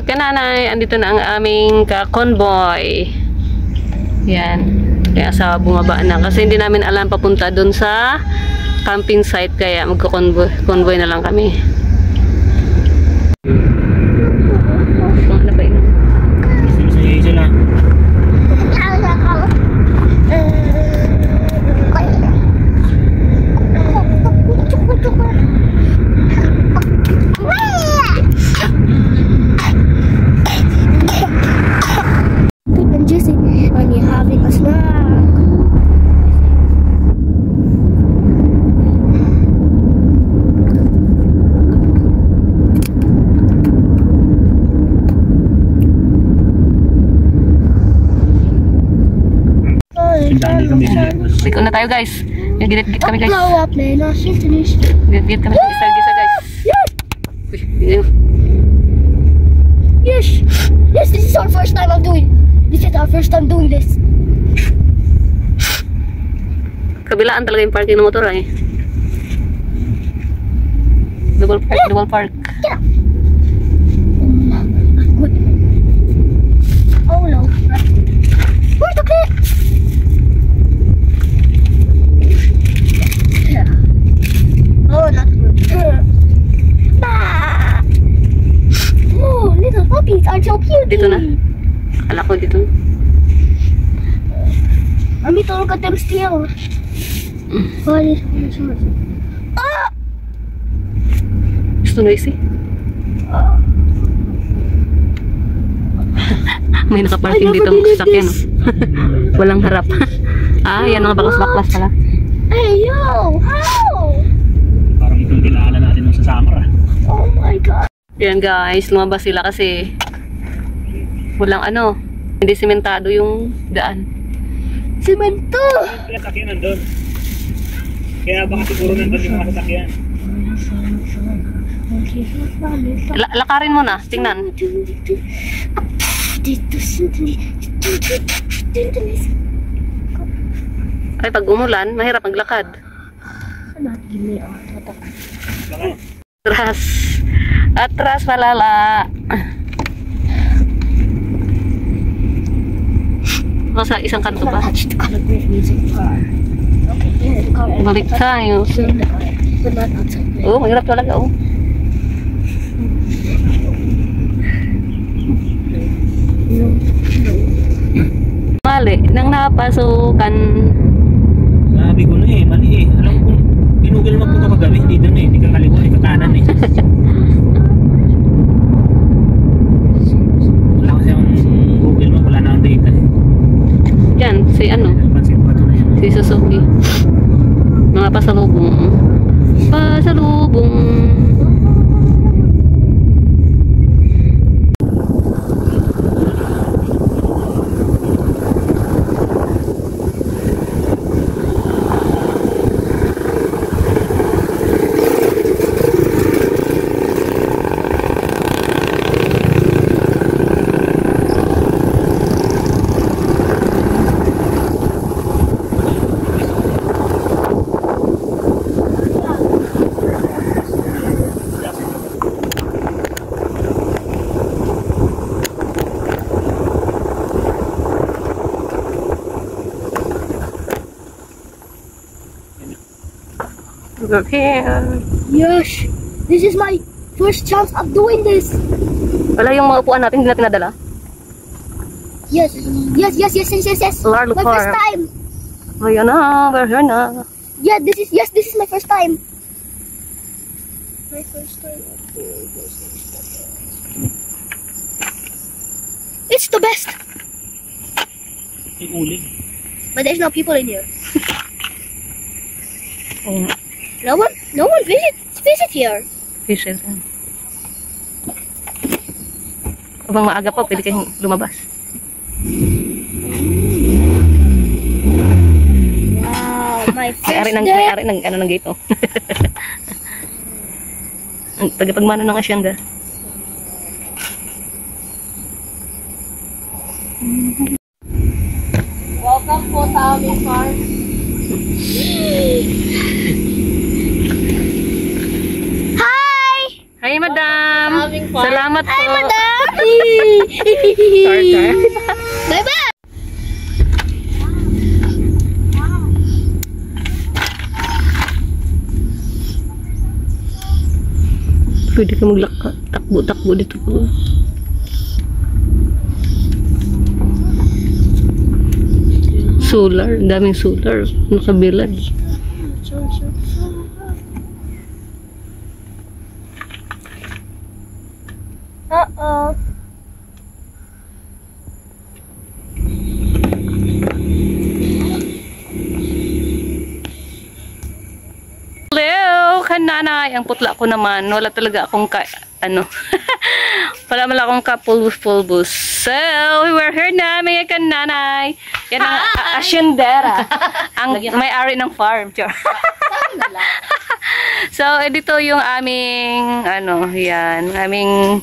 Okay, nanay. Andito na ang aming ka-convoy. Yan. Kaya sa bumaba na. Kasi hindi namin alam papunta dun sa camping site. Kaya magka-convoy na lang kami. Ano ba yun? Isa na. Ikaw na tayo guys. Git kami guys. Git kami gisa guys. Yes. Yes, this is our first time This is our first time doing this. Kabilaan talaga yung parking ng motor eh. Double park. Yeah. Good. Oh no. Where's the clip? Oh, not good. Oh, little puppies are so cute. Dito na. Kala ko dito. Mami, look at them still. Ah! Gusto noisy? May nakaparking dito ang sasakyan. Walang harap. Yan mga baklas-baklas pala. Hey, yo! How? Parang itong dinaanan natin nung sa summer. Oh my God. Yan guys, lumabas sila kasi walang hindi sementado yung daan. Semento! Kaya sakyan nandun. Kaya baka siguro nandun yung mga sasakyan. Lakarin mo na, tingnan. Ay, pag umulan, mahirap maglakad. Atras malala. O sa isang kanto ba? Balik tayo. Mahirap talaga Mali, nang napasukan. Sabi ko na mali Alam ko kung ginugol mo po kagabi, hindi doon hindi ka kaliwa, kakanan Wala kasi ang Google mo, wala na ang data Yan, si Suzuki. Mga pasalubong. Look here. Yes, this is my first chance of doing this. Wala yung mga upuan natin, hindi natin nadala. Yes. Larlo My first time. Ayan na, we're here na. Yeah, this is my first time. My first time. It's the best. But there's no people in here. No one visit here. Visit. Habang maaga pa, pwede kayong lumabas. Wow, my first day. May-ari ng gate, Tagapagmano ng asyenda. Welcome po sa aming farm. Hi, madam. Salamat po. Hi, madam. Tartar. Bye-bye! Pwede ka maglaka. Takbo-takbo dito po. Solar. Daming solar. Nakabilad. Uh-oh. Hello, kananay. Ang putla ko naman. Wala talaga akong ano. Wala man akong kapulbus-pulbus. So, we're here na. May kananay. Yan ang asyendera. Ang may-ari ng farm. So, dito yung aming, ano, yan. Aming,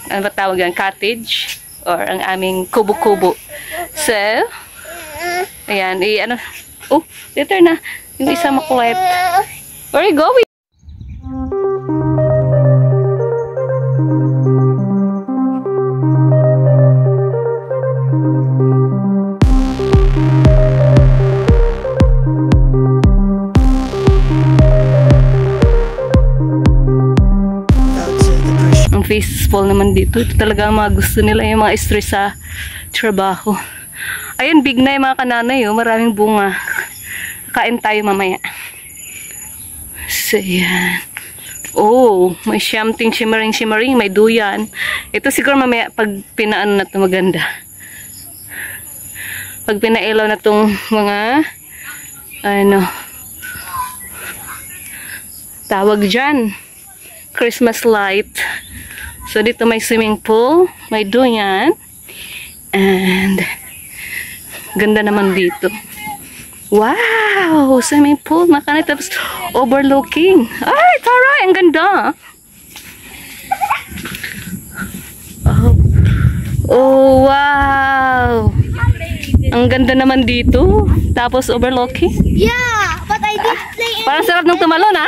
ano ba tawag yan? Cottage. Or ang aming kubo-kubo. So, ayan. Ano. Oh, later na. Yung isa makuwet. Where are you going? Ang facepal naman dito. Ito talaga ang mga gusto nila. Yung mga stress sa trabaho. Ayan, big na yung mga kananay. Oh. Maraming bunga. Kain tayo mamaya. So, yan. Oh, may something shimmering. May duyan. Ito siguro mamaya pag pinaano na ito maganda. Pag pinailaw na itong mga ano tawag dyan. Christmas light. So, dito may swimming pool. May duyan. And ganda naman dito. Wow! Swimming pool. Makanay tapos overlooking. Ay, taray! Ang ganda! Oh, wow! Ang ganda naman dito. Tapos overlooking. Yeah, but I didn't play any. Parang sarap ng tumalon, ha?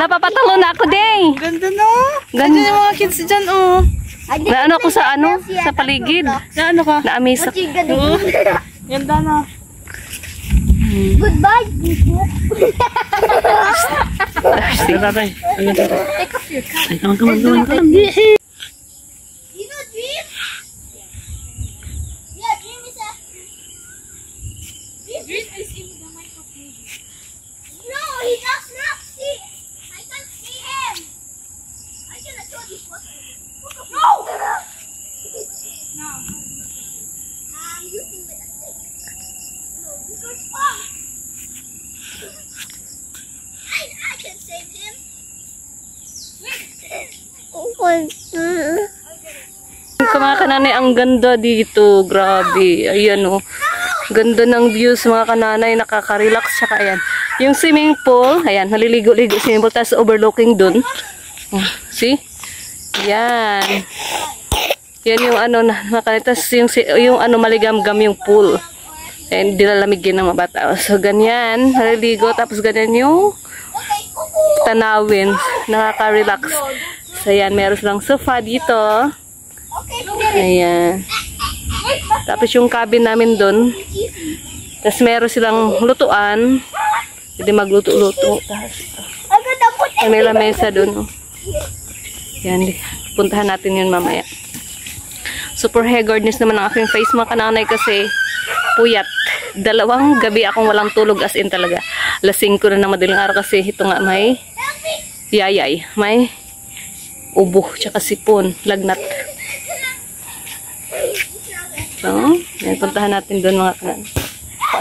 Napapatalon na ako, day. Ganda no? Ganda. Ganda yung mga kids dyan, oh. Na ano ako sa ano? Sa paligid. Na ano ka? Na-amaze What ako. you gonna do? Ganda na. Goodbye. Tatay. Take off your cap. Come on. You know Dream? Yeah, Dream is a... Dream is in the microphone. No, he does not see. I can't see him. I cannot show this one. No! No. I'm using with a stick. No, because I can save him. Mga kananay, ang ganda dito. Grabe. Ayan, oh. Ganda ng views, mga kananay. Nakaka-relax. Tsaka, ayan. Yung swimming pool. Ayan, naliligo-ligo swimming pool. Tapos overlooking dun. Oh, see? Yan. Yan yung ano, mga kananay. Tapos yung ano, maligam-gam yung pool. And dilalamigin ng mga bata. So, ganyan. Naliligo. Tapos, ganyan yung tanawin. Nakaka-relax. So, ayan. Meron silang sofa dito. Ayan. Tapos yung cabin namin doon. Tapos meron silang lutuan. Pwede magluto-luto. May lamesa doon. Yan. Puntahan natin yun mamaya. Super haggardness naman ang aking face, mga kananay, kasi puyat. 2 gabi akong walang tulog, as in talaga. Lasing ko na ng madaling araw kasi ito nga may yayay. May ubo, tsaka sipon, lagnat. So, yan, puntahan natin doon, mga kanan.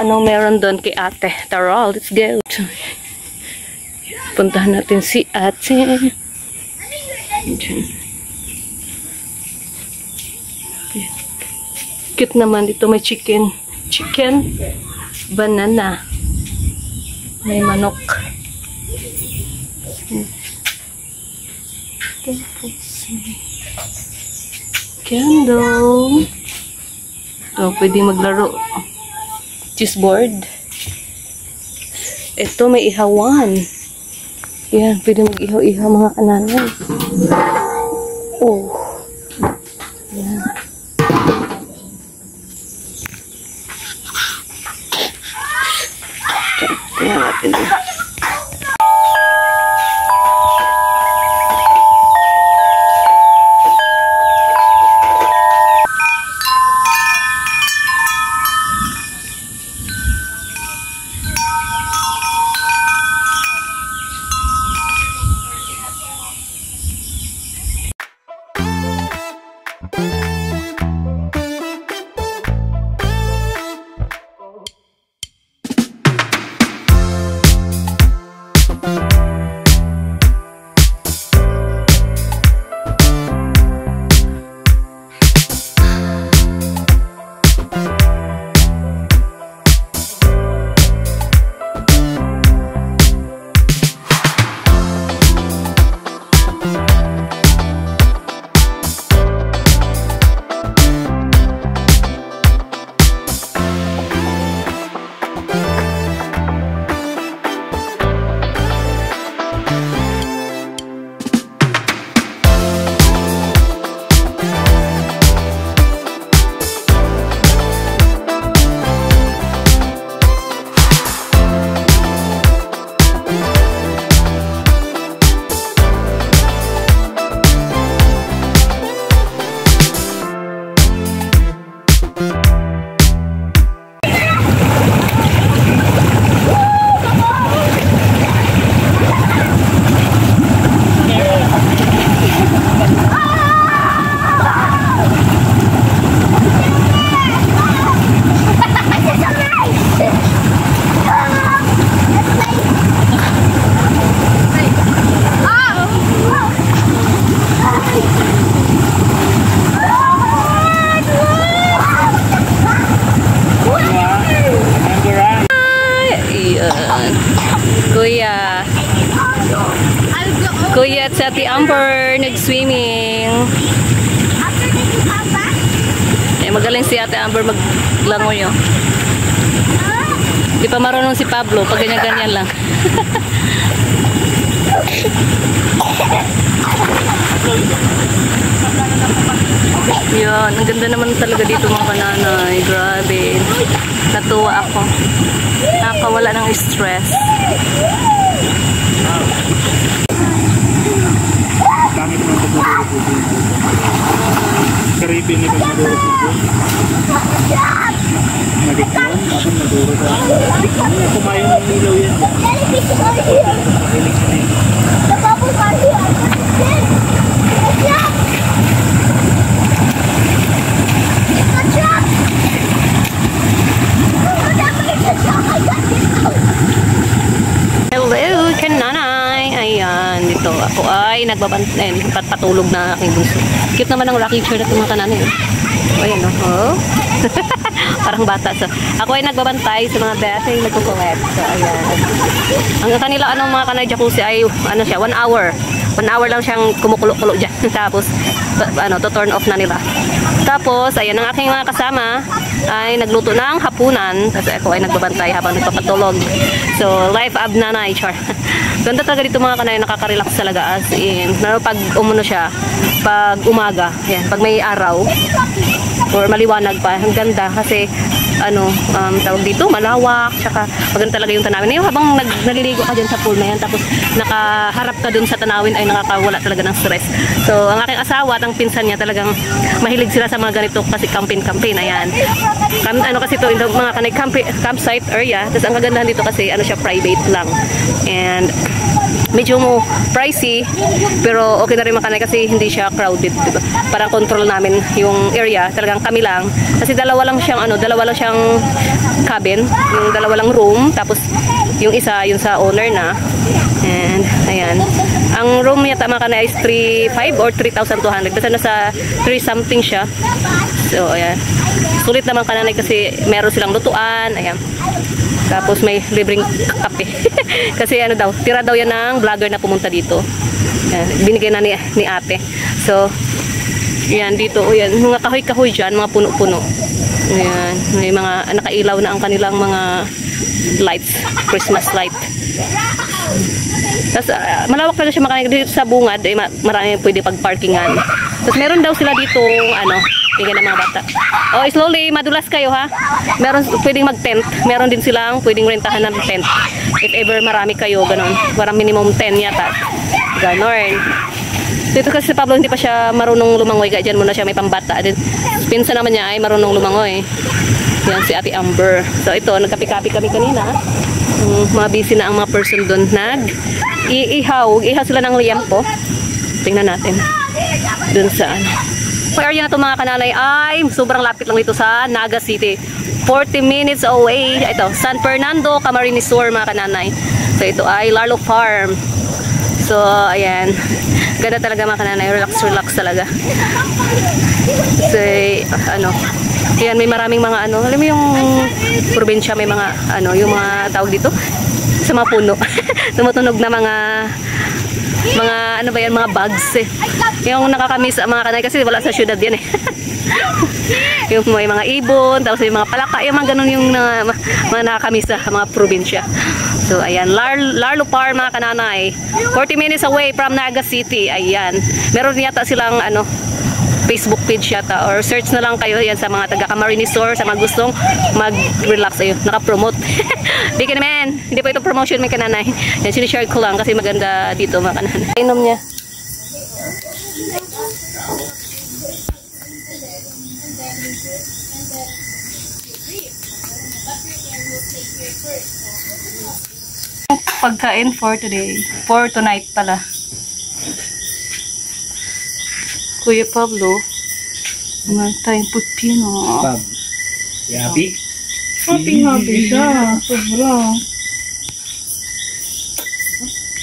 Anong meron doon kay ate? Tara, let's go. Puntahan natin si ate. Cute naman dito, may chicken. Chicken, banana, may manok. Candle. Ito, pwede maglaro. Chessboard. Ito, may ihawan. Yan, pwede mag-ihaw-ihaw, mga kananay. Oh, Ayan natin. Kuya at si Ate Amber nag-swimming. Magaling si Ate Amber maglangoy. Di pa marunong si Pablo pag ganyan-ganyan lang. Yan, ang ganda naman talaga dito mga kananay. Grabe. Natuwa ako. Nakakawala ng stress. Kami naman pag-maduro po dito. Karibin ni pag-maduro po dito. Nagigyan, tapos maduro ka. Kumayo ng ilaw yan. Mahilig ka na yun. Hello, kananay. Ayan, dito ako ay nagbabantay, patulog na aking bunso. Cute naman ang rocking chair na ito mga kananay. Ayan, oh. Parang bata. So, ako ay nagbabantay sa mga bata yung nagko-collect. So, ayan. Ang kanila, mga kanay jacuzzi ay, siya, 1 hour. 1 hour lang siyang kumukulo-kulo dyan. Tapos, to turn off na nila. Tapos, ayan, ang aking mga kasama ay nagluto ng hapunan. Kasi ako ay nagbabantay habang nagpapatulog. So, life ab nanay, char. Ganda talaga dito mga kanay, nakaka-relax talaga as in. Pero pag umuno siya, pag umaga, ayan, pag may araw, or maliwanag pa, ang ganda kasi tawag dito, malawak, tsaka maganda talaga yung tanawin. Yung habang naliligo ka dyan sa pool na yan, tapos nakaharap ka dun sa tanawin, ay nakakawala talaga ng stress. So, ang aking asawa at ang pinsan niya talagang mahilig sila sa mga ganito kasi campaign, ayan. Kasi ito, yung mga kanay campsite area, tapos ang kagandahan dito kasi, siya, private lang. And, medyo mo pricey, pero okay na rin makanay kasi hindi siya crowded, diba? Parang control namin yung area, talagang kami lang. Kasi dalawa lang siyang cabin, yung dalawa lang room, tapos yung isa yun sa owner na. And ayan, ang room yata makanay is 3,500 or 3,200, basta nasa 3 something siya. So ayan, sulit naman kananay kasi meron silang lutuan, ayan. Tapos may libreng kape. Kasi tira daw yan ng vlogger na pumunta dito. Yan, binigay na ni ate. So, yan dito. Yan, mga kahoy-kahoy dyan, mga puno-puno. Yan, may mga nakailaw na ang kanilang mga lights. Christmas light. Tapos, malawak na siya makanig dito sa bungad. Marami pwede pag-parkingan. Tapos, meron daw sila dito, tingin ng mga bata. Oh, slowly, madulas kayo ha. Meron pwedeng mag-tent. Meron din silang pwedeng rentahan ng tent. If ever marami kayo, ganon. Parang minimum 10 yata. Ganon. Dito kasi si Pablo hindi pa siya marunong lumangoy, kaya dyan muna siya may pambata. Pinsan naman niya ay marunong lumangoy. Yan si Ate Amber. So ito, nagkapi-kapi kami kanina. Mga busy na ang mga person doon. Iihaw sila ng liempo. Tingnan natin. Doon sa ano. Ang area na ito mga kananay ay sobrang lapit lang dito sa Naga City. 40 minutes away. Ito, San Fernando, Camarines Sur mga kananay. So ito ay Larlo Farm. So ayan. Ganda talaga mga kananay. Relax talaga. So ano. Ayan, may maraming mga ano. Alam mo yung probinsya may mga ano, yung mga tawag dito sa mga puno. Tumutunog na mga ano ba yan, mga bugs eh. Yung nakakamiss mga kanay kasi wala sa syudad yan eh. Yung may mga ibon, tapos may mga palaka, yung mga ganun yung mga nakakamiss sa mga probinsya. So ayan, Larlo Farm mga kananay. 40 minutes away from Naga City. Ayan. Meron yata silang ano, Facebook page yata, or search na lang kayo yan sa mga taga Camarines Sur, sa mga gustong mag-relax ayo, naka-promote. Bigyan naman, hindi pa ito promotion may kananay. Yan, sinishare ko lang kasi maganda dito mga kananay. Inom niya. Pagkain for today. For tonight pala. Kuya Pablo, mga tayong putino. Pab. Happy? Happy siya. Sobra.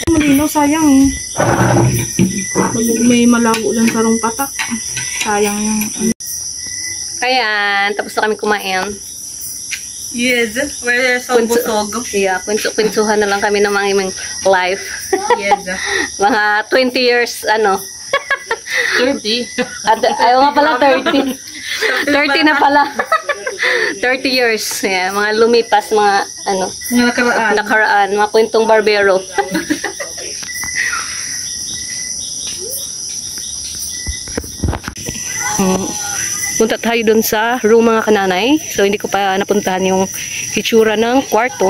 Malino, sayang eh. May malago lang sarong patak. Sayang yung... Ayan, tapos na kami kumain. Yes, we're so busog. Yeah, kwento-kwentuhan na lang kami ng mga imong life. Yes. Mga 20 years, ano. 30. Ayaw nga pala, 30. 30 na pala. 30 years. Yeah, mga lumipas, mga ano. Mga Nakaraan, mga kwentong barbero. Punta tayo dun sa room mga kananay. So hindi ko pa napuntahan yung hitsura ng kwarto.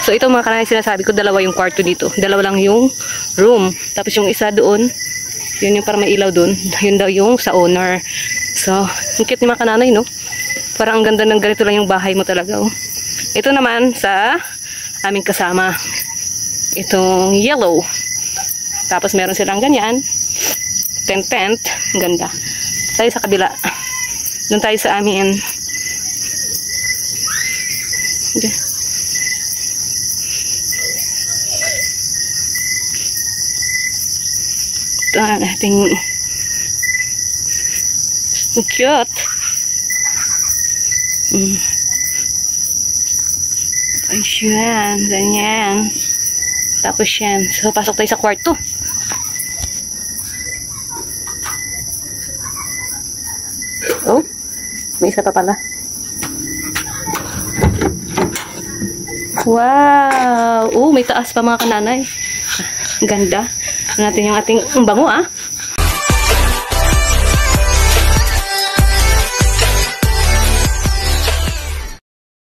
So ito mga kananay, sinasabi ko dalawa yung kwarto dito. Dalawa lang yung room. Tapos yung isa doon, yun yung para may ilaw doon. Yun daw yung sa owner. So, ang cute ni mga kananay, no? Parang ang ganda ng ganito lang yung bahay mo talaga, oh. Ito naman sa aming kasama. Itong yellow. Tapos meron silang ganyan. Tent. Ang ganda. Tayo sa kabila. Doon tayo sa amin. Okay. Ito na natin. So cute. Ayan. Ganyan. Tapos yan. So, pasok tayo sa kwarto. Oh. May isa pa pala. Wow! Oh, may taas pa mga kananay. Ganda. Natin yung ating bango, ah.